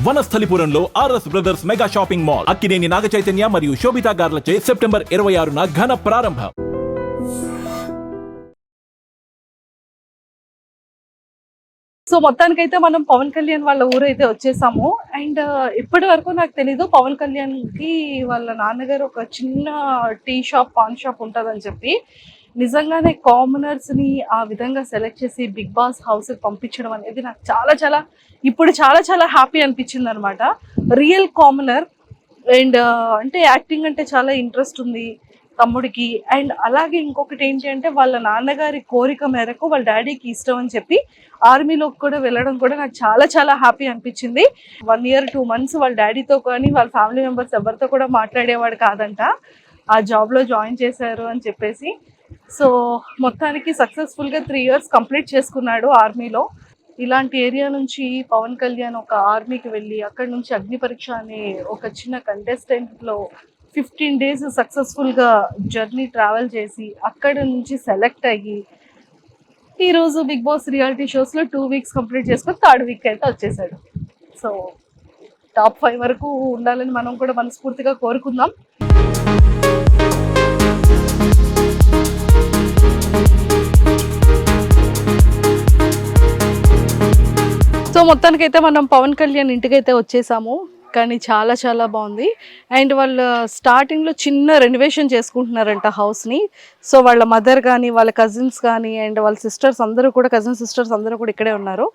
వనస్థలిపురంలో RS brothers mega shopping mall Akkineni Naga Chaitanya మరియు Sobhita గార్లచే September 26న ఘన ప్రారంభం. సో మొత్తానికైతే మనం పవన్ కళ్యాణ్ వాళ్ళ ఊరైతే వచ్చేసాము. అండ్ ఇప్పటి వరకు నాకు తెలీదు పవన్ కళ్యాణ్ కి వాళ్ళ నాన్నగారు ఒక చిన్న టీ షాప్ పాన్ షాప్ ఉంటుందని చెప్పి. నిజంగానే కామనర్స్ ని ఆ విధంగా సెలెక్ట్ చేసి బిగ్ బాస్ హౌస్ పంపించడం అనేది నాకు ఇప్పుడు చాలా హ్యాపీ అనిపించింది అనమాట. రియల్ కామనర్ అండ్ అంటే యాక్టింగ్ అంటే చాలా ఇంట్రెస్ట్ ఉంది తమ్ముడికి. అండ్ అలాగే ఇంకొకటి ఏంటి అంటే వాళ్ళ నాన్నగారి కోరిక మేరకు వాళ్ళ డాడీకి ఇష్టం అని చెప్పి ఆర్మీలోకి కూడా వెళ్ళడం కూడా నాకు చాలా హ్యాపీ అనిపించింది. 1 year 2 months వాళ్ళ డాడీతో కానీ వాళ్ళ ఫ్యామిలీ మెంబర్స్ ఎవరితో కూడా మాట్లాడేవాడు కాదంట. ఆ జాబ్లో జాయిన్ చేశారు అని చెప్పేసి. సో మొత్తానికి సక్సెస్ఫుల్గా 3 years కంప్లీట్ చేసుకున్నాడు ఆర్మీలో. ఇలాంటి ఏరియా నుంచి పవన్ కళ్యాణ్ ఒక ఆర్మీకి వెళ్ళి అక్కడ నుంచి అగ్ని పరీక్ష అనే ఒక చిన్న కంటెస్టెంట్లో 15 days సక్సెస్ఫుల్గా జర్నీ ట్రావెల్ చేసి అక్కడ నుంచి సెలెక్ట్ అయ్యి ఈరోజు బిగ్ బాస్ రియాలిటీ షోస్లో 2 weeks కంప్లీట్ చేసుకొని 3rd week అయితే వచ్చేసాడు. సో టాప్ 5 వరకు ఉండాలని మనం కూడా మనస్ఫూర్తిగా కోరుకుందాం. సో మొత్తానికైతే మనం పవన్ కళ్యాణ్ ఇంటికైతే వచ్చేసాము. కానీ చాలా బాగుంది. అండ్ వాళ్ళు స్టార్టింగ్లో చిన్న రెనోవేషన్ చేసుకుంటున్నారంట హౌస్ని. సో వాళ్ళ మదర్ కానీ వాళ్ళ కజిన్స్ కానీ అండ్ వాళ్ళ సిస్టర్స్ అందరూ కూడా కజిన్ సిస్టర్స్ అందరూ కూడా ఇక్కడే ఉన్నారు.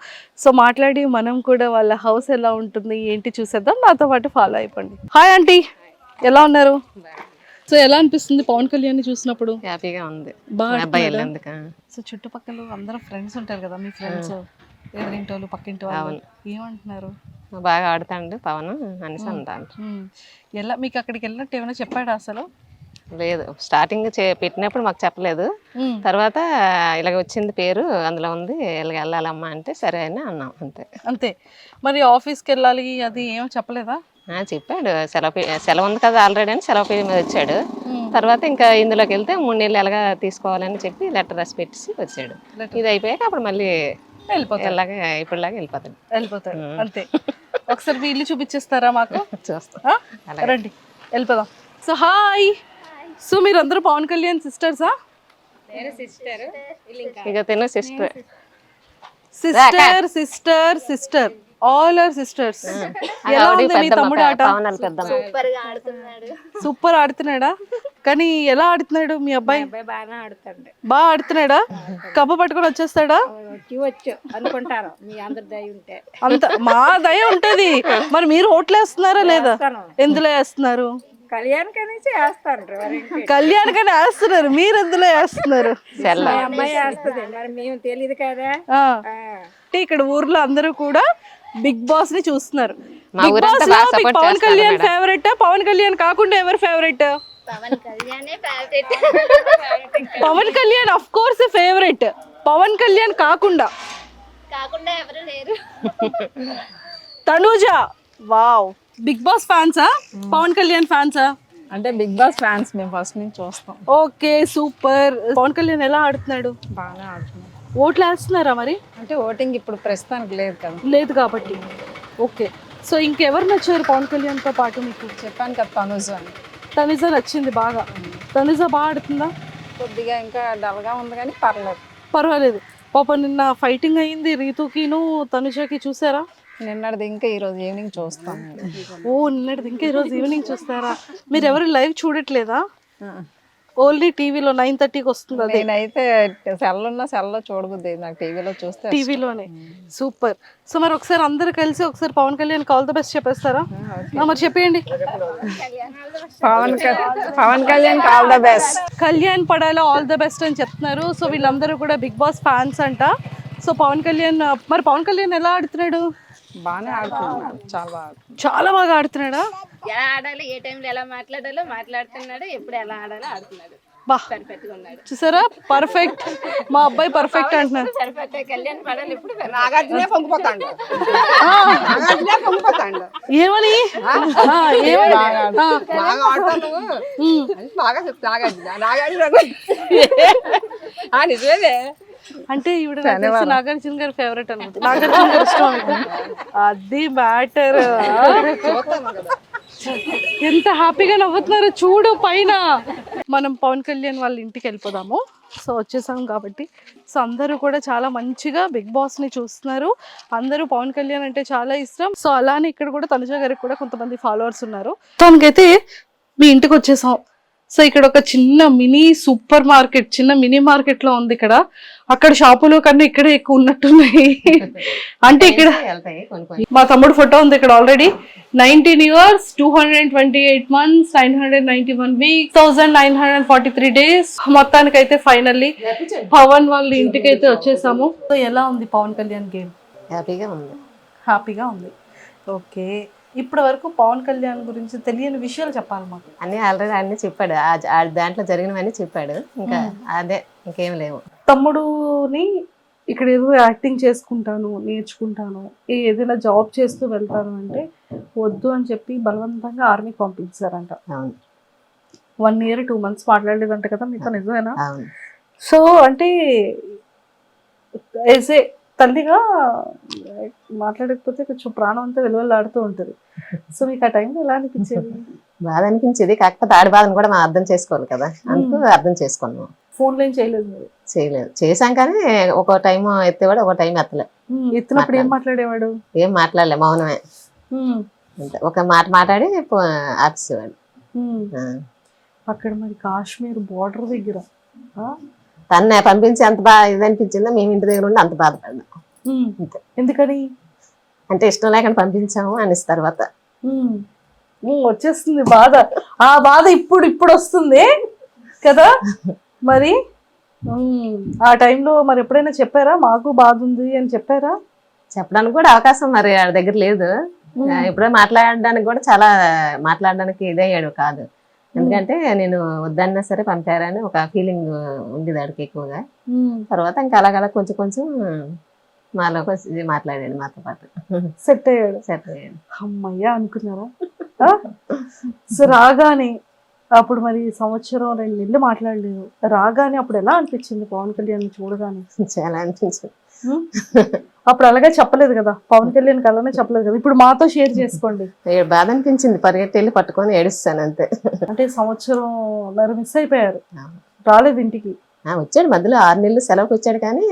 సో మాట్లాడి మనం కూడా వాళ్ళ హౌస్ ఎలా ఉంటుంది ఏంటి చూసేద్దాం. నాతో పాటు ఫాలో అయిపోండి. హాయ్ ఆంటీ, ఎలా ఉన్నారు? సో ఎలా అనిపిస్తుంది పవన్ కళ్యాణ్ చూసినప్పుడు? హ్యాపీగా ఉంది. బాగా. సో చుట్టుపక్కల అందరూ ఫ్రెండ్స్ ఉంటారు కదా, మీ ఫ్రెండ్స్ ఎదురింటోళ్ళు పక్కింటి వాళ్ళు ఏమంటున్నారు? బాగా ఆడుతాండు పవన్ అనేసి అంటాను. ఎలా మీకు అక్కడికి వెళ్ళినట్టు ఏమైనా చెప్పాడు? అసలు లేదు, స్టార్టింగ్ పెట్టినప్పుడు మాకు చెప్పలేదు. తర్వాత ఇలాగ వచ్చింది పేరు అందులో ఉంది ఇలాగ వెళ్ళాలమ్మా అంటే సరే అని అన్నాం అంతే. మరి ఆఫీస్కి వెళ్ళాలి అది ఏమో చెప్పలేదా? చెప్పాడు, సెలవు ఉంది కదా ఆల్రెడీ అని సెలవు పేరు మీద వచ్చాడు. తర్వాత ఇంకా ఇందులోకి వెళ్తే 3 నెలలు ఎలాగా తీసుకోవాలని చెప్పి లెటర్ రాసి పెట్టేసి వచ్చాడు. ఇది అయిపోయాక అప్పుడు మళ్ళీ ఇప్పుడులాగా వెళ్ళిపోతాడు అంతే. ఒకసారి మీ ఇల్లు చూపించేస్తారా మాకు? చూస్తా, రండి వెళ్ళిపోదాం. So hi. సో మీరు అందరూ పవన్ కళ్యాణ్ సిస్టర్సా? ఇక తిను సిస్టర్ ఆల్ ఆర్ సిస్టర్స్. ఎలా ఉంది మీ తమ్ముడు ఆట? సూపర్ ఆడుతున్నాడా? కానీ ఎలా ఆడుతున్నాడు మీ అబ్బాయి? బాగా ఆడుతున్నాడా? కప్ప పట్టుకొని వచ్చేస్తాడా? అనుకుంటారు మీ అందరి దయ ఉంటే. అంత మా దయ ఉంటది. మరి మీరు ఓట్లు వేస్తున్నారా లేదా? ఎందులో వేస్తున్నారు? కళ్యాణ్కనే వేస్తున్నారు. మీరు ఎందులో వేస్తున్నారు? అమ్మాయి వేస్తుంది, మరి మేము తెలియదు కదా. ఇక్కడ ఊర్లో అందరూ కూడా బిగ్ బాస్ ని చూస్తున్నారు. బిగ్ బాస్ లో పవన్ కళ్యాణ్ ఫేవరెట్? పవన్ కళ్యాణ్ కాకుండా ఎవరు favourite? Pawan Kalyan of course favourite. Pawan Kalyan కాకుండా ఎవరు లేరు. తనూజ, వావ్. బిగ్ బాస్ ఫ్యాన్సా పవన్ కళ్యాణ్ ఫ్యాన్సా? అంటే బిగ్ బాస్ ఫ్యాన్స్ మేము ఫస్ట్ నుంచి చూస్తాం. Okay super. పవన్ కళ్యాణ్ ఎలా ఆడుతున్నాడు? బాగా ఆడుతున్నాడు. ఓట్లు వేస్తున్నారా మరి? అంటే ఓటింగ్ ఇప్పుడు ప్రస్తుతానికి లేదు కదా. లేదు కాబట్టి ఓకే. సో ఇంకెవరు నచ్చారు పవన్ కళ్యాణ్తో పాటు మీకు? చెప్పాను కదా తనుజ అని. తనుజ నచ్చింది బాగా. తనుజ బాగా ఆడుతుందా? కొద్దిగా ఇంకా డల్గా ఉంది కానీ పర్వాలేదు. పాప నిన్న ఫైటింగ్ అయ్యింది రీతుకిను తనుజకి, చూసారా? నిన్నటిది ఇంకా ఈరోజు ఈవినింగ్ చూస్తాం. నిన్నటిది ఇంకా ఈరోజు ఈవినింగ్ చూస్తారా? మీరు ఎవరు లైవ్ చూడట్లేదా? ఓన్లీ టీవీలో 9:30కి వస్తుంది. నేనైతే సెల్లో చూడబుద్ది, నాకు టీవీలో చూస్తే టీవీలోనే. సూపర్. సో మరి ఒకసారి అందరు కలిసి ఒకసారి Pawan Kalyan all the best చెప్పేస్తారా? మరి చెప్పేయండి. Pawan Kalyan all the best. Kalyan పడాలో ఆల్ ద బెస్ట్ అని చెప్తున్నారు. సో వీళ్ళందరూ కూడా బిగ్ బాస్ ఫ్యాన్స్ అంట. సో పవన్ కళ్యాణ్ ఎలా ఆడుతున్నాడు? బాగానే ఆడుతున్నాడు, చాలా బాగా ఆడుతున్నాడా? ఎలా ఆడాలి, ఏ టైంలో ఎలా మాట్లాడుతున్నాడు, ఎప్పుడు ఎలా ఆడాలో ఆడుతున్నాడు. పర్ఫెక్ట్ గా ఉన్నాడు. చూసారా? పర్ఫెక్ట్. మా అబ్బాయి పర్ఫెక్ట్ అంటున్నారు. కళ్యాణ్ పడాలి ఇప్పుడు ఏమని నిజమే. అంటే ఈవిడ నాకు తెలిసి నాగార్జున గారి ఫేవరెట్ అనమాట. నాగార్జున గారు ఇష్టం అనుకుంటా. అది మ్యాటర్. ఎంత హ్యాపీగా నవ్వుతున్నారో చూడు పైన. మనం పవన్ కళ్యాణ్ వాళ్ళ ఇంటికి వెళ్ళిపోదాము. సో వచ్చేసాం కాబట్టి సో అందరూ కూడా చాలా మంచిగా బిగ్ బాస్ ని చూస్తున్నారు. అందరూ పవన్ కళ్యాణ్ అంటే చాలా ఇష్టం. సో అలానే ఇక్కడ కూడా తనుజ గారికి కూడా కొంతమంది ఫాలోవర్స్ ఉన్నారు. తనకైతే మీ ఇంటికి వచ్చేసాం. సో ఇక్కడ ఒక చిన్న మినీ సూపర్ మార్కెట్, చిన్న మినీ మార్కెట్ లో ఉంది ఇక్కడ. అక్కడ షాపులో కన్నా ఇక్కడే ఎక్కువ ఉన్నట్టున్నాయి. అంటే ఇక్కడ వెళ్తాయి కొన్ని మా తమ్ముడు ఫోటో ఉంది ఇక్కడ already. 19 years, 228 months, 991 weeks, 1943 days. మొత్తానికైతే ఫైనల్లీ పవన్ వాళ్ళ ఇంటికి అయితే వచ్చేసాము. సో ఎలా ఉంది పవన్ కళ్యాణ్ గేమ్? హ్యాపీగా ఉంది. హ్యాపీగా ఉంది. ఓకే, ఇప్పటి వరకు పవన్ కళ్యాణ్ గురించి తెలియని విషయాలు చెప్పాలి మాకు. అన్నీ ఆల్రెడీ అన్ని చెప్పాడు, ఆ దాంట్లో జరిగినవన్నీ చెప్పాడు. ఇంకా అదే, ఇంకేం లేవు. తమ్ముడుని ఇక్కడ ఏదో యాక్టింగ్ చేసుకుంటాను, నేర్చుకుంటాను, ఏదైనా జాబ్ చేస్తూ వెళ్తాను అంటే వద్దు అని చెప్పి బలవంతంగా ఆర్మీకి పంపించారంట. అవును. 1 year 2 months మాట్లాడలేదంట కదా మీతో, నిజమేనా? అవును. సో అంటే ఏసే తల్లిగా మాట్లాడకపోతే కొంచెం ప్రాణం అంతా విలువలాడుతూ ఉంటుంది. సో మీకు ఆ టైంలో ఎలా అనిపించేది? బాధ అనిపించేది, కాకపోతే ఆడి బాధను కూడా మనం అర్థం చేసుకోవాలి కదా, అందుకు అర్థం చేసుకున్నాం. ఫోన్లో ఏం చేయలేదు మీరు? చేయలేదు, చేశాం కానీ ఒక టైం ఎత్తేవాడు, ఒక టైం ఎత్తలే. ఎత్తినప్పుడు ఏం మాట్లాడేవాడు? ఏం మాట్లాడలే, మౌనమే. అంతే, ఒక మాట మాట్లాడి ఆపేసేవాడు. అక్కడ మరి కాశ్మీర్ బోర్డర్ దగ్గర తన్నే పంపించి అంత బాగా ఇది అనిపించిందో, మేము ఇంటి దగ్గర ఉండి అంత బాధపడ్డాం. అంతే. ఎందుకని? అంటే ఇష్టం లేకుండా పంపించాము అనేసి తర్వాత వచ్చేస్తుంది బాధ. ఆ బాధ ఇప్పుడు వస్తుంది కదా మరి. ఆ టైంలో మరి ఎప్పుడైనా చెప్పారా మాకు బాధ ఉంది అని చెప్పారా? చెప్పడానికి కూడా అవకాశం మరి ఆడ దగ్గర లేదు. ఎప్పుడో మాట్లాడడానికి కూడా చాలా మాట్లాడడానికి ఇదయ్యాడు కాదు. ఎందుకంటే నేను వద్దన్నా సరే పంపారని ఒక ఫీలింగ్ ఉండేది ఆడికి ఎక్కువగా. తర్వాత ఇంకా అలాగలా కొంచెం కొంచెం మాలో మాట్లాడాడు, మాతో పాటు సెట్ అయ్యాడు. అమ్మయ్యా అనుకున్నారా? సో రాగానే అప్పుడు మరి 1-2 నెలలు మాట్లాడలేదు. రాగానే అప్పుడు ఎలా అనిపించింది పవన్ కళ్యాణ్ చూడగానే? చాలా అనిపించింది. అప్పుడు అలాగే చెప్పలేదు కదా, పవన్ కళ్యాణ్ అలానే చెప్పలేదు కదా. ఇప్పుడు మాతో షేర్ చేసుకోండి. బాధ అనిపించింది, పరిగెట్టి వెళ్ళి పట్టుకొని ఏడుస్తాను అంతే. అంటే 1.5 సంవత్సరం మిస్ అయిపోయారు, రాలేదు ఇంటికి. వచ్చాడు మధ్యలో 6 నెలలు సెలవుకి వచ్చాడు, కానీ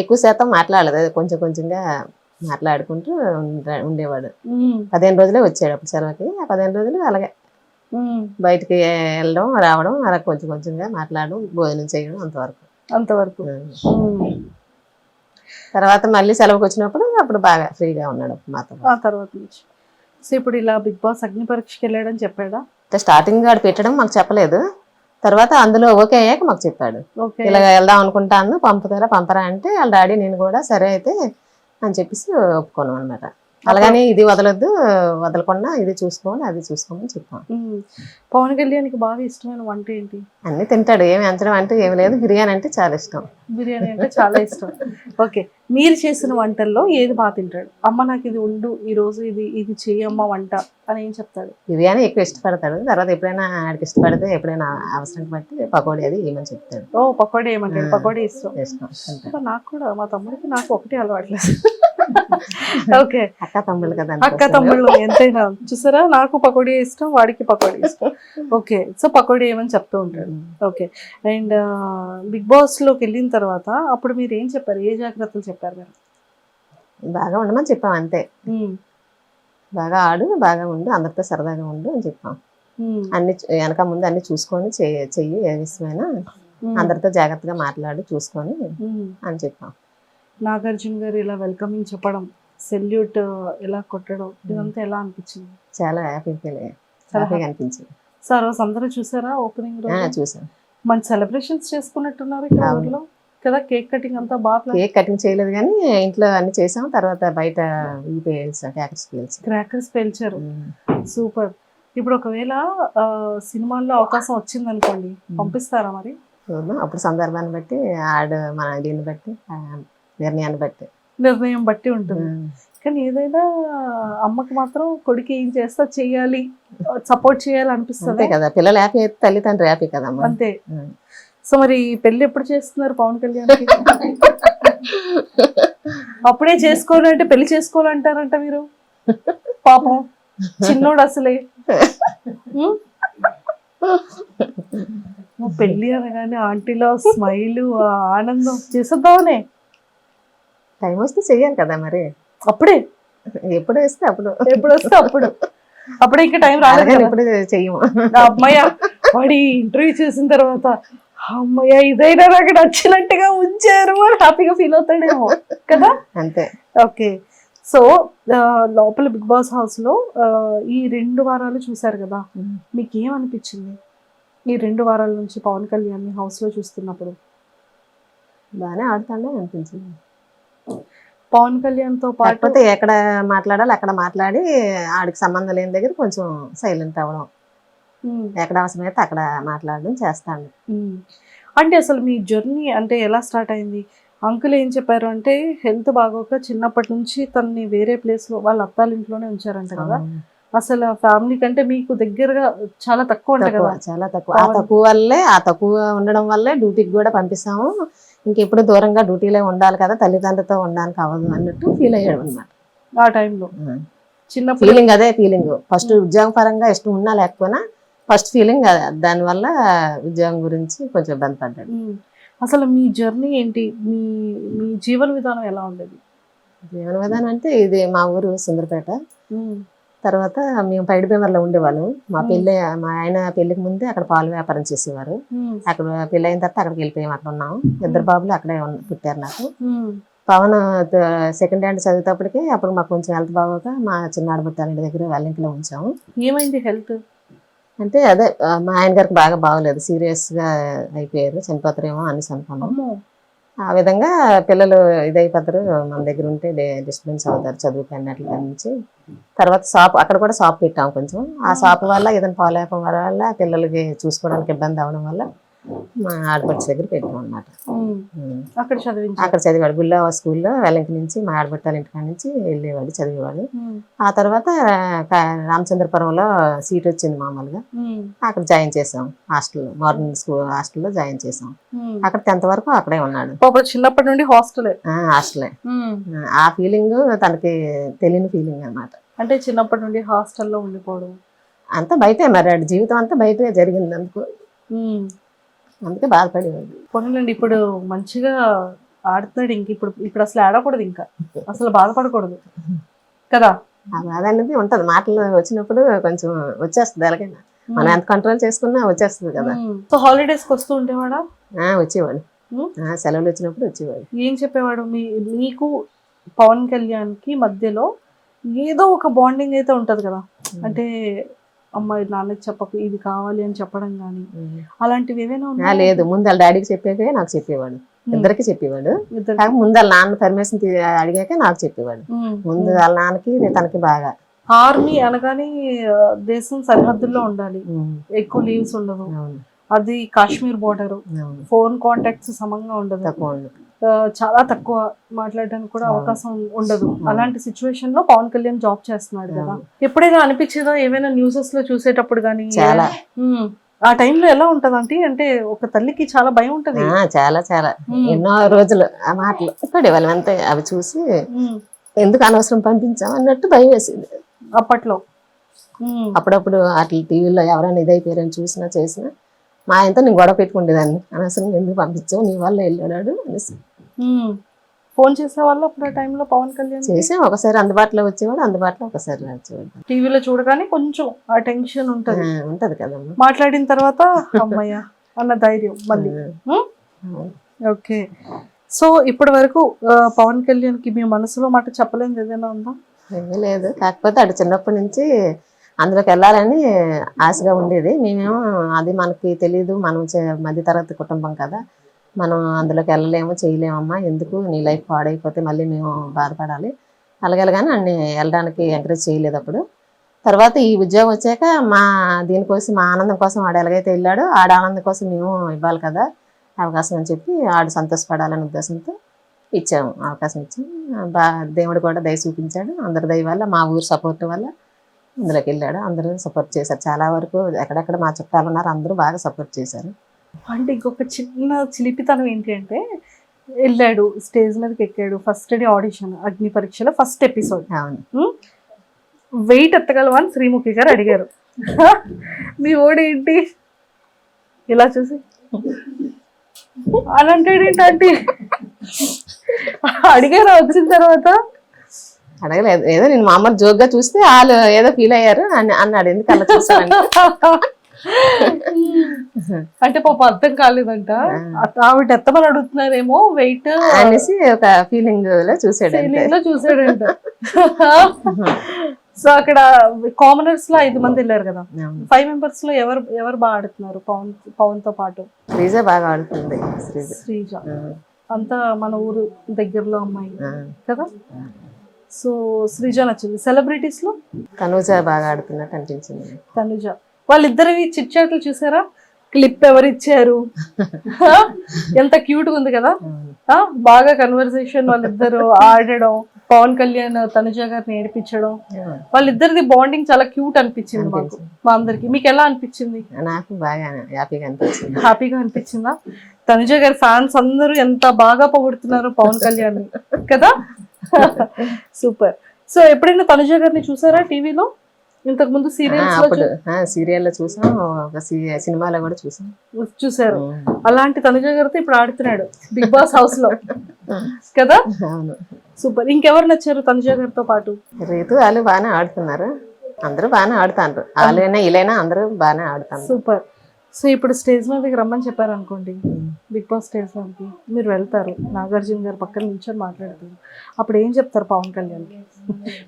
ఎక్కువ శాతం మాట్లాడలేదు, కొంచెం కొంచెంగా మాట్లాడుకుంటూ ఉండేవాడు. 15 రోజులే వచ్చాడు అప్పుడు సెలవుకి. ఆ 15 రోజులు అలాగే బయటికి వెళ్ళడం రావడం, అలా కొంచెం కొంచెంగా మాట్లాడడం, భోజనం చేయడం, అంతవరకు. తర్వాత మళ్ళీ సెలవుకి వచ్చినప్పుడు అప్పుడు బాగా ఫ్రీగా ఉన్నాడు మాతో. ఆ తర్వాత నుంచి సో ఇప్పుడు ఇలా బిగ్ బాస్ అగ్ని పరీక్షకి వెళ్ళాడని చెప్పాడా? స్టార్టింగ్ ఆడు పెట్టడం మాకు చెప్పలేదు, తర్వాత అందులో ఓకే అయ్యాక మాకు చెప్పాడు. ఇలా వెళ్దాం అనుకుంటాను, పంపరా అంటే వాళ్ళ డాడీ నేను కూడా సరే అయితే అని చెప్పేసి ఒప్పుకోను అనమాట. అలాగని ఇది వదలకుండా ఇది చూసుకోవాలి, అది చూసుకోమని చెప్పాం. పవన్ కళ్యాణ్కి బాగా ఇష్టమైన వంట ఏంటి? అన్ని తింటాడు, ఏమి అంచడం అంటే ఏమి లేదు. బిర్యానీ అంటే చాలా ఇష్టం. బిర్యానీ అంటే చాలా ఇష్టం. ఓకే, మీరు చేసిన వంటల్లో ఏది బాగా తింటాడు? అమ్మ నాకు ఇది ఉండు, ఈ రోజు ఇది చెయ్యమ్మ వంట అని ఏం చెప్తాడు? బిర్యానీ ఎక్కువ ఇష్టపడతాడు. తర్వాత ఎప్పుడైనా ఆడికి ఇష్టపడితే ఎప్పుడైనా అవసరం బట్టి పకోడీ అది ఏమని చెప్తాడు. ఓ పకోడీ ఏమంటాడు? పకోడీ ఇష్టం. నాకు కూడా, మా తమ్ముడికి నాకు ఒకటి అలవాట్లేదు. ఓకే, అక్క తమ్ముళ్ళు కదా, అక్క తమ్ముళ్ళు ఎంతైనా. చూసారా, నాకు పకోడీ ఇష్టం, వాడికి పకోడీ ఇష్టం. ఓకే, సో పకోడీ ఏమని చెప్తూ ఉంటాడు. ఓకే, అండ్ బిగ్ బాస్ లోకి వెళ్ళిన తర్వాత అప్పుడు మీరు ఏం చెప్పారు? ఏ జాగ్రత్తలు చెప్పారు మీరు? బాగా ఉండమని చెప్పాం అంతే. బాగా ఆడు, బాగా ఉండు, అందరితో సరదాగా ఉండు అని చెప్పాం. అన్ని వెనక ముందు అన్ని చూసుకొని చెయ్యి, ఏ విషయమైనా అందరితో జాగ్రత్తగా మాట్లాడు, చూసుకొని అని చెప్పాం. నాగార్జున గారు ఇలా వెల్కమింగ్ చెప్పడం, సెల్యూట్ ఇలా కొట్టడం, ఇదంతా ఎలా అనిపించింది? చాలా హ్యాపీగా అనిపించింది. సార్ రోజు అందరూ చూసారా ఓపెనింగ్ రోజు? చూసాను. మంచి సెలబ్రేషన్స్ చేసుకున్నట్టున్నారు ఇక్కడ ఊర్లో కదా. కేక్ కటింగ్ అంతా బాగా. కేక్ కటింగ్ చేయలేదు కానీ ఇంట్లో అన్ని చేసాం. తర్వాత బయట క్రాకర్స్ పేల్చారు. సూపర్. ఇప్పుడు ఒకవేళ సినిమాల్లో అవకాశం వచ్చింది అనుకోండి, పంపిస్తారా మరి? అప్పుడు సందర్భాన్ని బట్టి మన దీన్ని బట్టి నిర్ణయం బట్టి ఉంటుంది. కానీ ఏదైనా అమ్మకి మాత్రం కొడుకు ఏం చేస్తా చెయ్యాలి, సపోర్ట్ చేయాలి అనిపిస్తుంది కదా. పిల్లలు హ్యాపీ అయితే తల్లిదండ్రులు హ్యాపీ కదమ్మా. అంతే. సో మరి పెళ్లి ఎప్పుడు చేస్తున్నారు పవన్ కళ్యాణ్ అప్పుడే చేసుకోవాలంటే పెళ్లి చేసుకోవాలంటారంట మీరు పాపం చిన్నోడు అసలే ఉం? నువ్వు పెళ్లి అనగానే ఆంటీలో స్మైల్ ఆనందం చేసేద్దామనే టైం వస్తే చెయ్యాలి కదా మరి, అప్పుడే ఎప్పుడు వేస్తే అప్పుడు, ఎప్పుడు వస్తే అప్పుడు, అప్పుడే ఇంకా టైం రాలేదు కదా. ఇప్పుడు చెయ్యము. అమ్మయ్య వాడి ఇంటర్వ్యూ చేసిన తర్వాత అమ్మయ్య ఇదైనా నాకు నచ్చినట్టుగా ఉంచారు అని హ్యాపీగా ఫీల్ అవుతాడేమో కదా. అంతే. ఓకే, సో లోపల బిగ్ బాస్ హౌస్ లో ఈ 2 వారాలు చూసారు కదా, మీకు ఏమనిపించింది ఈ 2 వారాల నుంచి పవన్ కళ్యాణ్ హౌస్ లో చూస్తున్నప్పుడు? బాగానే ఆడుతాడే అనిపించింది. పవన్ కళ్యాణ్ తో పాటు కాకపోతే ఎక్కడ మాట్లాడాలి అక్కడ మాట్లాడి ఆడికి సంబంధం లేని దగ్గర కొంచెం సైలెంట్ అవ్వడం, ఎక్కడ అవసరమైతే అక్కడ మాట్లాడడం చేస్తాను. అంటే అసలు మీ జర్నీ అంటే ఎలా స్టార్ట్ అయింది? అంకుల్ ఏం చెప్పారు అంటే హెల్త్ బాగోక చిన్నప్పటి నుంచి తనని వేరే ప్లేస్ లో వాళ్ళ అత్తాల ఇంట్లోనే ఉంచారంట కదా. అసలు ఫ్యామిలీ కంటే మీకు దగ్గరగా చాలా తక్కువ ఉంటాయి కదా. చాలా తక్కువ. ఆ తక్కువ వల్లే, ఆ తక్కువ ఉండడం వల్లే డ్యూటీకి కూడా పంపిస్తాము. ఇంకెప్పుడు దూరంగా డ్యూటీలో ఉండాలి కదా, తల్లిదండ్రులతో ఉండడానికి అవ్వదు అన్నట్టు ఫీల్ అయ్యాడు అనమాట ఆ టైంలో. చిన్నప్పుడు ఫీలింగ్ అదే ఫీలింగ్. ఫస్ట్ ఉద్యోగం పరంగా ఇష్టం ఉన్నా లేకపోయినా ఫస్ట్ ఫీలింగ్ దానివల్ల ఉద్యోగం గురించి కొంచెం ఇబ్బంది పడ్డాడు. అసలు మీ జర్నీ ఏంటి, మీ మీ జీవన విధానం ఎలా ఉండేది? జీవన విధానం అంటే ఇది మా ఊరు సుందరపేట. తర్వాత మేము పైడిపేమర్లో ఉండేవాళ్ళం. మా ఆయన పెళ్లికి ముందే అక్కడ పాలు వ్యాపారం చేసేవారు. అక్కడ పెళ్లి అయిన తర్వాత అక్కడికి వెళ్ళిపోయాం. అక్కడ ఉన్నాము. 2 బాబులు అక్కడే పుట్టారు నాకు. పవన్ సెకండ్ హ్యాండ్ చదివేటప్పటికి అప్పుడు మాకు కొంచెం హెల్త్ బాగోక మా చిన్నాడు పుట్టాలి దగ్గర వాళ్ళ ఇంట్లో ఉంచాము. ఏమైంది హెల్త్ అంటే అదే మా ఆయన గారికి బాగా బాగోలేదు, సీరియస్ గా అయిపోయారు, చనిపోతారేమో అనేసి అనుకున్నాము. ఆ విధంగా పిల్లలు ఇదైపోతారు, మన దగ్గర ఉంటే డిస్టర్బెన్స్ అవుతారు చదువుకి అన్నట్ల నుంచి. తర్వాత షాప్ అక్కడ కూడా షాప్ పెట్టాము. కొంచెం ఆ షాప్ వల్ల ఏదైనా పాలేపం వల్ల పిల్లలకి చూసుకోవడానికి ఇబ్బంది అవడం వల్ల మా ఆడపడుచు దగ్గర పెట్టాం అన్నమాట. అక్కడ చదివాడు గుల్లా స్కూల్లో. వెల్లంకి నుంచి మా ఆడపట్టాల ఇంటికాడ నుంచి వెళ్ళేవాడు, చదివేవాడు. ఆ తర్వాత రామచంద్రపురంలో సీట్ వచ్చింది మామూలుగా, అక్కడ జాయిన్ చేసాం హాస్టల్లో, మార్నింగ్ స్కూల్ హాస్టల్లో జాయిన్ చేసాం. అక్కడ 10th వరకు అక్కడే ఉన్నాడు. చిన్నప్పటి నుండి హాస్టలే. ఆ ఫీలింగ్ తనకి తెలియని ఫీలింగ్ అన్నమాట. అంటే చిన్నప్పటి నుండి హాస్టల్లో ఉండిపోవడం అంతా బయటే, మరి ఆడి జీవితం అంతా బయటే జరిగింది అందుకు, అందుకే బాధపడేవాడు. పోనండి ఇప్పుడు మంచిగా ఆడుతున్నాడు. ఇంక ఇప్పుడు అసలు ఆడకూడదు, ఇంకా అసలు బాధపడకూడదు కదా. ఆ బాధ అనేది ఉంటది, మాటలు వచ్చినప్పుడు కొంచెం వచ్చేస్తుంది. ఎలాగైనా మనం ఎంత కంట్రోల్ చేసుకున్నా వచ్చేస్తుంది కదా. సో హాలిడేస్ కి వస్తూ ఉండేవాడా? వచ్చేవాడు, సెలవులు వచ్చినప్పుడు వచ్చేవాడు. ఏం చెప్పేవాడు? మీకు పవన్ కళ్యాణ్ కి మధ్యలో ఏదో ఒక బాండింగ్ అయితే ఉంటది కదా. అంటే అమ్మాయి నాన్నకి చెప్పకు ఇది కావాలి అని చెప్పడం కానీ అలాంటివి ఏదైనా ఉన్నా? లేదు, ముందు వాళ్ళ డాడీకి చెప్పాకే నాకు చెప్పేవాడు, ఇద్దరికి చెప్పేవాడు. ముందు వాళ్ళ నాన్న పర్మిషన్ అడిగాక నాకు చెప్పేవాడు. ముందు వాళ్ళ నాన్నకి తనకి బాగా. ఆర్మీ అనగానే దేశం సరిహద్దుల్లో ఉండాలి, ఎక్కువ లీవ్స్ ఉండవు, అది కాశ్మీర్ బోర్డర్, ఫోన్ కాంటాక్ట్స్ సమంగా ఉండదు, చాలా తక్కువ మాట్లాడడానికి కూడా అవకాశం ఉండదు. అలాంటి సిచ్యువేషన్ లో పవన్ కళ్యాణ్ జాబ్ చేస్తున్నాడు కదా. ఎప్పుడైనా అనిపించేదా ఏమైనా న్యూసెస్ లో చూసేటప్పుడు కానీ? చాలా. ఆ టైంలో ఎలా ఉంటది అంటే ఒక తల్లికి చాలా భయం ఉంటది. చాలా చాలా ఎన్నో రోజులు ఆ మాటలు పడేవాళ్ళం అంతే. అవి చూసి ఎందుకు అనవసరం పంపించాం అన్నట్టు భయం వేసింది అప్పట్లో. అప్పుడప్పుడు అట్లా టీవీలో ఎవరైనా ఇదైపోయారని చూసినా చేసినా మా ఆయనతో నేను గొడవ పెట్టుకుండేదాన్ని, అనవసరం ఎందుకు పంపించావు, నీ వల్ల వెళ్ళాడు అనేసి. ఫోన్ చేసేవాళ్ళు అప్పుడు ఆ టైంలో పవన్ కళ్యాణ్? చేసాం, ఒకసారి అందుబాటులో వచ్చేవాడు, అందుబాటులో ఒకసారి వచ్చేవాడు. టీవీలో చూడగానే కొంచెం ఆ టెన్షన్ ఉంటది కదమ్మా. మాట్లాడిన తర్వాత అమ్మయ్య అన్న ధైర్యం మళ్ళీ. ఓకే, సో ఇప్పటి వరకు పవన్ కళ్యాణ్ కి మీ మనసులో మాట చెప్పలేనిది ఏదైనా ఉందా? ఏమీ లేదు, కాకపోతే అటు చిన్నప్పటి నుంచి అందులోకి వెళ్ళాలని ఆశగా ఉండేది. మేమేమో అది మనకి తెలియదు, మనం మధ్యతరగతి కుటుంబం కదా, మనం అందులోకి వెళ్ళలేము చేయలేమమ్మా, ఎందుకు నీ లైఫ్ పాడైపోతే మళ్ళీ మేము బాధపడాలి అలాగేలాగానే అన్ని వెళ్ళడానికి ఎంకరేజ్ చేయలేదు అప్పుడు. తర్వాత ఈ ఉద్యోగం వచ్చాక దీనికోసం మా ఆనందం కోసం ఆడు ఎలాగైతే వెళ్ళాడో ఆడ ఆనందం కోసం మేము ఇవ్వాలి కదా అవకాశం అని చెప్పి ఆడు సంతోషపడాలనే ఉద్దేశంతో ఇచ్చాము, అవకాశం ఇచ్చాము. దేవుడు కూడా దయ చూపించాడు, అందరి దయ వల్ల, మా ఊరు సపోర్ట్ వల్ల అందులోకి వెళ్ళాడు. అందరూ సపోర్ట్ చేశారు చాలా వరకు. ఎక్కడెక్కడ మా చుట్టాలు ఉన్నారు అందరూ బాగా సపోర్ట్ చేశారు. అంటే ఇంకొక చిన్న చిలిపితనం ఏంటి అంటే వెళ్ళాడు స్టేజ్ మీదకి ఎక్కాడు, ఫస్ట్ డే ఆడిషన్ అగ్ని పరీక్షలో ఫస్ట్ ఎపిసోడ్. అవును. వెయిట్ ఎత్తగలవా అని శ్రీముఖి గారు అడిగారు. మీ ఓడేంటి ఇలా చూసి అని అంటాడేంటి అడిగారు వచ్చిన తర్వాత? అడగలేదు, ఏదో నేను మామూలు జోక్ గా చూస్తే వాళ్ళు ఏదో ఫీల్ అయ్యారు అన్నాడు. ఎందుకు అలా చూసాను అంటే పాప అర్థం కాలేదంట, ఆవిడ ఎత్తమని అడుగుతున్నారేమో వెయిట్ అనేసి ఒక ఫీలింగ్ లో చూసాడంట. సో అక్కడ కామనర్స్ లో 5 మంది వెళ్ళారు కదా, 5 మెంబర్స్ లో ఎవరు బాగా ఆడుతున్నారు పవన్ తో పాటు? శ్రీజ బాగా ఆడుతుంది. శ్రీజ అంతా మన ఊరు దగ్గరలో అమ్మాయి కదా, సో శ్రీజ నచ్చింది. సెలబ్రిటీస్ లో తనుజ బాగా ఆడుతున్నట్టు అనిపించింది. తనుజ వాళ్ళిద్దరివి చిట్ చాట్లు చూసారా? క్లిప్ ఎవరు ఇచ్చారు? ఎంత క్యూట్ గా ఉంది కదా, బాగా కన్వర్సేషన్ వాళ్ళిద్దరు ఆడడం, పవన్ కళ్యాణ్ తనుజ గారిని ఏడిపించడం, వాళ్ళిద్దరిది బాండింగ్ చాలా క్యూట్ అనిపించింది మాకు, మా అందరికి. మీకు ఎలా అనిపించింది? నాకు బాగా హ్యాపీగా అనిపించింది. హ్యాపీగా అనిపించిందా? తనుజ గారి ఫ్యాన్స్ అందరూ ఎంత బాగా పొగుడుతున్నారు పవన్ కళ్యాణ్ కదా. సూపర్. సో ఎప్పుడైనా తనుజ గారిని చూసారా టీవీలో? ఇంతకు ముందు సీరియల్లో చూసాం, ఒక సినిమాలో కూడా చూసారు. అలాంటి తనుజ గారితో ఇప్పుడు ఆడుతున్నాడు బిగ్ బాస్ హౌస్ లో కదా. అవును. సూపర్. ఇంకెవరు నచ్చారు తనుజ గారితో పాటు? రీతు వాళ్ళు బాగానే ఆడుతున్నారు, అందరూ బాగానే ఆడుతారు. వాళ్ళైనా వీళ్ళైనా అందరూ బాగానే ఆడుతారు. సూపర్. సో ఇప్పుడు స్టేజ్ మీదకి రమ్మని చెప్పారు అనుకోండి, బిగ్ బాస్ స్టేజ్ మీదకి మీరు వెళ్తారు, నాగార్జున గారు పక్కన నిల్చొని మాట్లాడతారు, అప్పుడు ఏం చెప్తారు పవన్ కళ్యాణ్కి?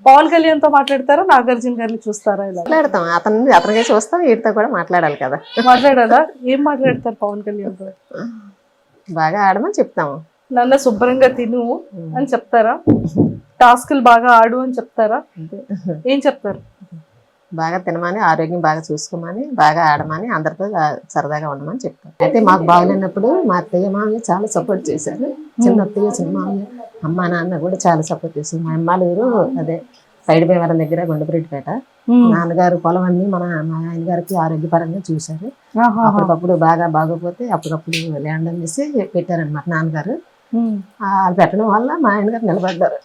పవన్ కళ్యాణ్ తో మాట్లాడతారా, నాగార్జున గారిని చూస్తారా? ఇలా మాట్లాడతాం, అతనికే చూస్తాం, వీటితో కూడా మాట్లాడాలి కదా. మాట్లాడాలా? ఏం మాట్లాడతారు పవన్ కళ్యాణ్ తో? బాగా ఆడమని చెప్తాము. నన్ను శుభ్రంగా తిను అని చెప్తారా? టాస్కులు బాగా ఆడు అని చెప్తారా? ఏం చెప్తారు? బాగా తినమని, ఆరోగ్యం బాగా చూసుకోమని, బాగా ఆడమని, అందరితో సరదాగా ఉండమని చెప్తారు. అయితే మాకు బాగులేనప్పుడు మా అత్తయ్య మామయ్య చాలా సపోర్ట్ చేశారు. చిన్న అత్తయ్య చిన్న మామయ్య అమ్మ నాన్న కూడా చాలా సపోర్ట్ చేశారు. మా అమ్మాలూరు అదే సైడ్ భీమవరం దగ్గర గుండపరెడ్డిపేట. నాన్నగారు పొలం అన్ని మా ఆయన గారికి ఆరోగ్యపరంగా చూశారు. అప్పటికప్పుడు బాగా బాగోపోతే అప్పటికప్పుడు ల్యాండ్ అనేసి పెట్టారనమాట నాన్నగారు. వాళ్ళు పెట్టడం వల్ల మా ఆయన గారు నిలబడ్డారు.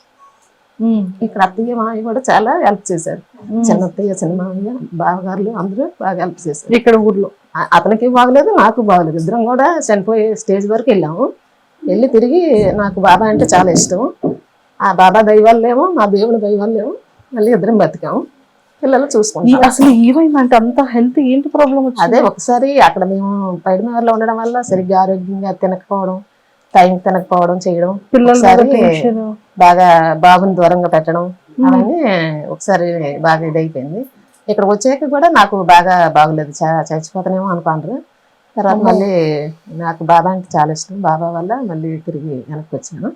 ఇక్కడ అత్తయ్య మామయ్య కూడా చాలా హెల్ప్ చేశారు. చిన్న అత్తయ్య చిన్న మామయ్య బావగారులు అందరూ బాగా హెల్ప్ చేశారు. ఇక్కడ ఊర్లో అతనికి బాగలేదు, నాకు బాగలేదు. ఇద్దరం కూడా చనిపోయే స్టేజ్ వరకు వెళ్ళాము. వెళ్ళి తిరిగి నాకు బాబా అంటే చాలా ఇష్టం. ఆ బాబా దైవాలేమో మా దేవుని దైవాలేమో మళ్ళీ ఇద్దరం బతికాము. పిల్లలు చూసుకుంటాం. అసలు ఏమైందంటే అంత హెల్త్ ఏంటి ప్రాబ్లం? అదే ఒకసారి అక్కడ మేము పైడిమేరలో ఉండడం వల్ల సరిగ్గా ఆరోగ్యంగా తినకపోవడం, టైం తినకపోవడం చేయడం, పిల్లలు బాగా బాబుని దూరంగా పెట్టడం, అవన్నీ ఒకసారి బాగా ఇదైపోయింది. ఇక్కడ వచ్చాక కూడా నాకు బాగా బాగలేదు, చచ్చిపోతానేమో అనుకుంటారు. తర్వాత మళ్ళీ నాకు బాబా అంటే చాలా ఇష్టం. బాబా వల్ల మళ్ళీ తిరిగి వెనక్కి వచ్చాను.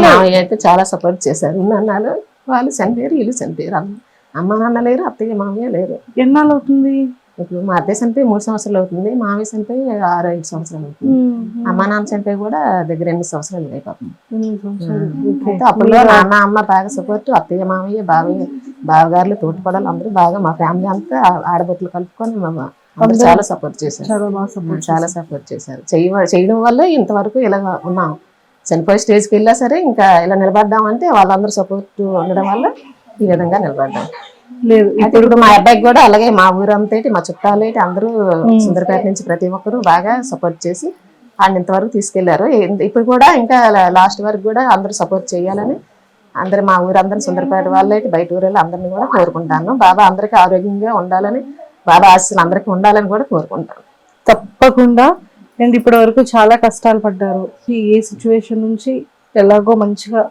మామయ్య అయితే చాలా సపోర్ట్ చేశారు. అన్నాళ్ళు వాళ్ళు చనిపోయారు, వీళ్ళు చనిపోయారు. అమ్మ నాన్న లేరు, అత్తయ్య మామయ్య లేరు. ఎన్నాళ్ళు అవుతుంది? ఇప్పుడు మా అత్తయ్య చనిపోయి 3 సంవత్సరాలు అవుతుంది, మామయ్య చనిపోయి 6-5 సంవత్సరాలు అవుతుంది. అమ్మ నాన్న చనిపోయి కూడా దగ్గర 8 సంవత్సరాలు అయిపోతుంది. అయితే అప్పుడు నాన్న అమ్మ బాగా సపోర్ట్, అత్తయ్య మామయ్య బావయ్య బావగారులు తోటిపడాలి అందరూ బాగా మా ఫ్యామిలీ అంతా ఆడబొట్లు కలుపుకొని అందరూ చాలా సపోర్ట్ చేశారు. చాలా సపోర్ట్ చేశారు. చేయడం వల్ల ఇంతవరకు ఇలా ఉన్నాం. చనిపోయే స్టేజ్కి వెళ్ళా సరే ఇంకా ఇలా నిలబడ్డామంటే వాళ్ళందరూ సపోర్ట్ ఉండడం వల్ల ఈ విధంగా నిలబడ్డాం. లేదు ఇప్పుడు మా అబ్బాయికి కూడా అలాగే మా ఊరంతా మా చుట్టాలు అందరూ సుందరపేట నుంచి ప్రతి ఒక్కరు బాగా సపోర్ట్ చేసి ఆయన ఇంతవరకు తీసుకెళ్లారు. ఇప్పుడు కూడా ఇంకా లాస్ట్ వరకు కూడా అందరూ సపోర్ట్ చేయాలని అందరు మా ఊరందరూ సుందరపేట వాళ్ళు బయట ఊరు అందరినీ కూడా కోరుకుంటాను. బాబా అందరికీ ఆరోగ్యంగా ఉండాలని, బాబా ఆశీస్సులు అందరికీ ఉండాలని కూడా కోరుకుంటాను. తప్పకుండా. అండ్ ఇప్పటి వరకు చాలా కష్టాలు పడ్డారు. ఏ సిచ్యువేషన్ నుంచి ఎలాగో మంచిగా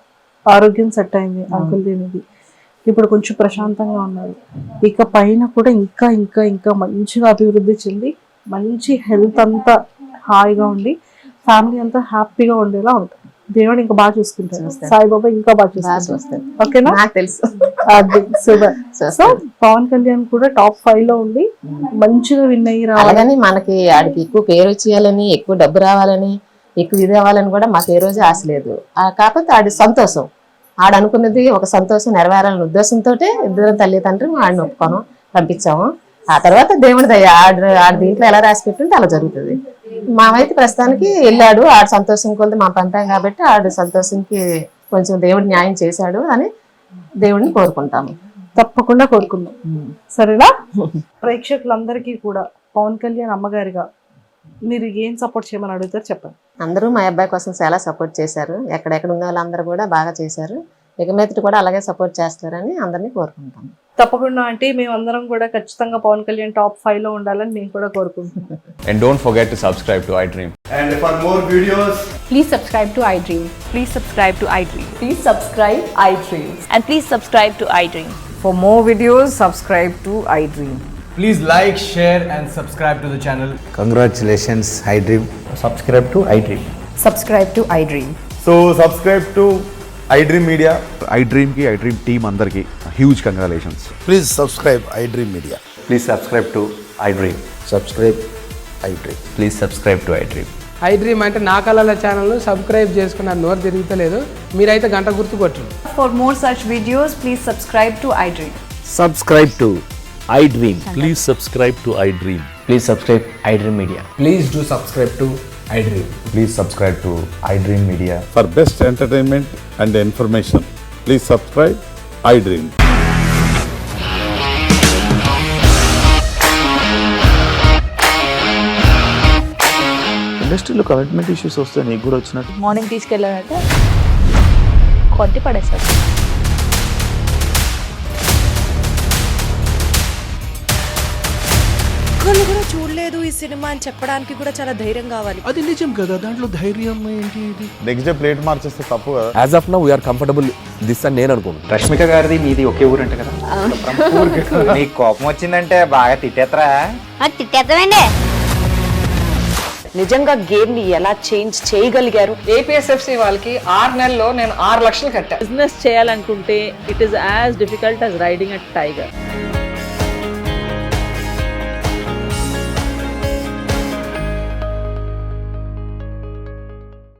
ఆరోగ్యం సెట్ అయింది అంకుల్ దీనిది. ఇప్పుడు కొంచెం ప్రశాంతంగా ఉన్నారు. ఇక పైన కూడా ఇంకా ఇంకా ఇంకా మంచిగా అభివృద్ధి చెంది మంచి హెల్త్ అంతా హాయిగా ఉండి ఫ్యామిలీ అంతా హ్యాపీగా ఉండేలా ఉంటుంది. దేవుడు ఇంకా బాగా చూసుకుంటారు. సాయిబాబా ఇంకా బాగా చూసుకుంటారు. ఓకేనా? నాకు తెలుసు. అది సూపర్. సో పవన్ కళ్యాణ్ కూడా టాప్ 5 లో ఉండి మంచిగా విన్ అయ్యి రావాలని, మనకి ఆడికి ఎక్కువ పేరు వచ్చేయాలని, ఎక్కువ డబ్బు రావాలని, ఎక్కువ ఇది అవ్వాలని కూడా మాకు ఏ రోజు ఆశ లేదు. కాకపోతే ఆడి సంతోషం, ఆడ అనుకున్నది ఒక సంతోషం నెరవేరాలనే ఉద్దేశంతో ఇద్దరు తల్లి తండ్రి ఆడిని ఒప్పుకోను పంపించాము. ఆ తర్వాత దేవుడి దయ ఆడ దీంట్లో ఎలా రాసి పెట్టుంటే అలా జరుగుతుంది. మావైతే ప్రస్తుతానికి వెళ్ళాడు, ఆడు సంతోషం కొద్ది మా పంపాం కాబట్టి ఆడు సంతోషంకి కొంచెం దేవుడు న్యాయం చేశాడు అని దేవుడిని కోరుకుంటాము. తప్పకుండా కోరుకుందాం. సరేనా? ప్రేక్షకులందరికీ కూడా పవన్ కళ్యాణ్ అమ్మగారిగా మీరు ఏం సపోర్ట్ చేయమని అడుగుతారు చెప్పండి. అందరూ మా అబ్బాయి కోసం చాలా సపోర్ట్ చేశారు, ఎక్కడెక్కడ ఉన్న వాళ్ళందరూ కూడా బాగా చేశారు, ఇక మీదట కూడా అలాగే సపోర్ట్ చేస్తారని అందరినీ కోరుకుంటాం. తప్పకుండా అంటే మేమందరం కూడా ఖచ్చితంగా పవన్ కళ్యాణ్ టాప్ 5 లో ఉండాలని మేము కూడా కోరుకుంటున్నాం. And don't forget to subscribe to iDream. And for more videos, Please subscribe to iDream. Please subscribe to iDream. Please subscribe iDream. And please subscribe to iDream. For more videos, subscribe to iDream. please like, share and subscribe to the channel. Congratulations, iDream. Subscribe to iDream. Subscribe to iDream. So subscribe to iDream Media. iDream ki iDream team andarki huge congratulations. Please subscribe iDream Media. Please subscribe to iDream. Subscribe iDream. Please subscribe to iDream. iDream అంటే నా కళల channel subscribe చేసుకున్న నోరు తిరుగుతలేదు, మీరైతే గంట గుర్తు కొట్టండి. For more such videos, please subscribe to iDream. Subscribe to iDream. Please subscribe to iDream. Please subscribe iDream Media. Please do subscribe to iDream. Please subscribe to iDream Media. For best entertainment and information, please subscribe iDream. ఇండస్ట్రీలో commitment issues వస్తే నీకు కూడా వచ్చినట్టు morning తీసుకెళ్ళారంటే కొట్టి పడేశారు. ఒక్కళ్ళు కూడా చూడలేదు ఈ సినిమా అని చెప్పడానికి కూడా చాలా ధైర్యం కావాలి. అది నిజం కదా, దాంట్లో ధైర్యం ఏంటి? ఇది నెక్స్ట్ డే ప్లేట్ మార్చేస్తే తప్పు కదా. As of now we are comfortable this అని నేను అనుకుంటున్నాను. రష్మిక గారిది మీది ఒకే ఊరంట కదా. నీకు కోపం వచ్చిందంటే బాగా తిట్టేత్తరా? తిట్టేద్దామండి. నిజంగా గేమ్ ని ఎలా చేంజ్ చేయగలిగారు? ఏపీఎస్ఎఫ్సి వాళ్ళకి 6 నెలల్లో నేను 6 లక్షలు కట్టా. బిజినెస్ చేయాలనుకుంటే it is as difficult as riding a tiger.